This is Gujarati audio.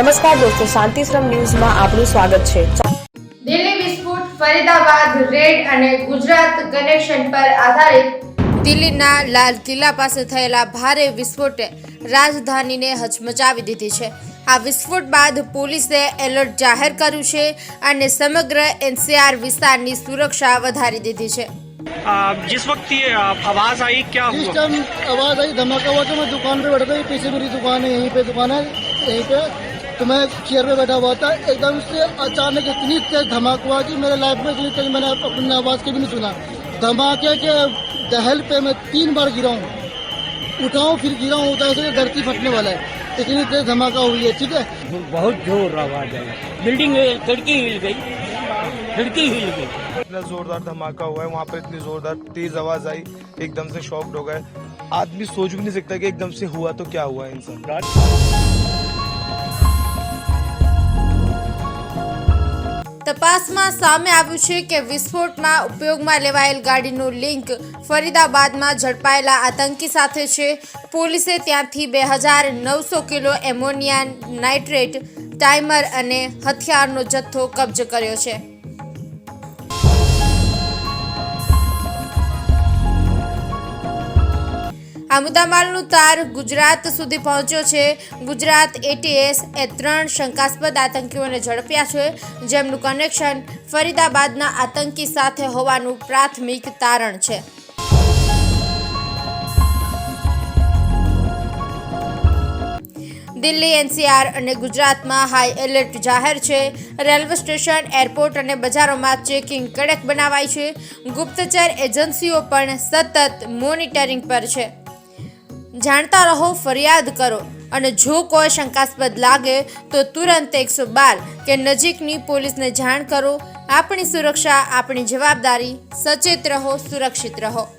નમસ્કાર દોસ્તો, શાંતિશ્રમ ન્યૂઝમાં આપનું સ્વાગત છે। દિલ્હી વિસ્ફોટ, ફરીદાબાદ રેડ અને ગુજરાત કનેક્શન પર આધારિત દિલ્હીના લાલ કિલ્લા પાસે થયેલા ભારે વિસ્ફોટે રાજધાનીને હચમચાવી દીધી છે। આ વિસ્ફોટ બાદ પોલીસે એલર્ટ જાહેર કર્યું છે અને સમગ્ર એનસીઆર વિસ્તારની સુરક્ષા વધારી દીધી છે। जिस वक्त ये आवाज आई, क्या जिस हुआ? टाइम आवाज आई, धमाका हुआ तो मैं दुकान पे बैठा था। पीछे मेरी दुकान है, यहीं पे दुकान है, यहीं पे तो मैं चेयर पे बैठा हुआ था। एकदम से अचानक इतनी तेज धमाका हुआ कि मेरे लाइफ में इतनी तेज मैंने अपनी आवाज के भी नहीं सुना। धमाके के दहल पे मैं 3 बार गिरा हूँ, उठा हूँ फिर गिरा हूँ, ऐसे धरती फटने वाला है। इतनी तेज धमाका हुई है। ठीक है, बहुत जोर आवाज आई, बिल्डिंग खिड़की हिल गई, खिड़की हिल गई। इतना जोरदार धमाका हुआ है, वहाँ पर इतनी जोरदार तेज आवाज आई, एकदम से शॉक्ड हो गए। आदमी सोच भी नहीं सकता कि एकदम से हुआ तो क्या हुआ इंसान। તપાસમાં સામે આવ્યું છે કે વિસ્ફોટમાં ઉપયોગમાં લેવાયેલ ગાડીનું લિંક ફરીદાબાદમાં ઝડપાયેલા આતંકી સાથે છે। પોલીસે ત્યાંથી 2900 કિલો એમોનિયા નાઇટ્રેટ, ટાઈમર અને હથિયારનો જથ્થો કબજે કર્યો છે। આ મુદ્દામાલનો તાર ગુજરાત સુધી પહોંચ્યો છે। ગુજરાત એટીએસ એ 3 શંકાસ્પદ આતંકીઓને ઝડપ્યા છે, જેમનું કનેક્શન ફરીદાબાદના આતંકી સાથે હોવાનું પ્રાથમિક તારણ છે। દિલ્હી, એનસીઆર અને ગુજરાતમાં હાઈ એલર્ટ જાહેર છે। રેલવે સ્ટેશન, એરપોર્ટ અને બજારોમાં ચેકિંગ કડક બનાવાઈ છે। ગુપ્તચર એજન્સીઓ પણ સતત મોનિટરિંગ પર છે। જાણતા રહો, ફરિયાદ કરો અને જો કોઈ શંકાસ્પદ લાગે તો તુરંત 112 કે નજીકની પોલીસને જાણ કરો। આપણી સુરક્ષા આપણી જવાબદારી। સચેત રહો, સુરક્ષિત રહો।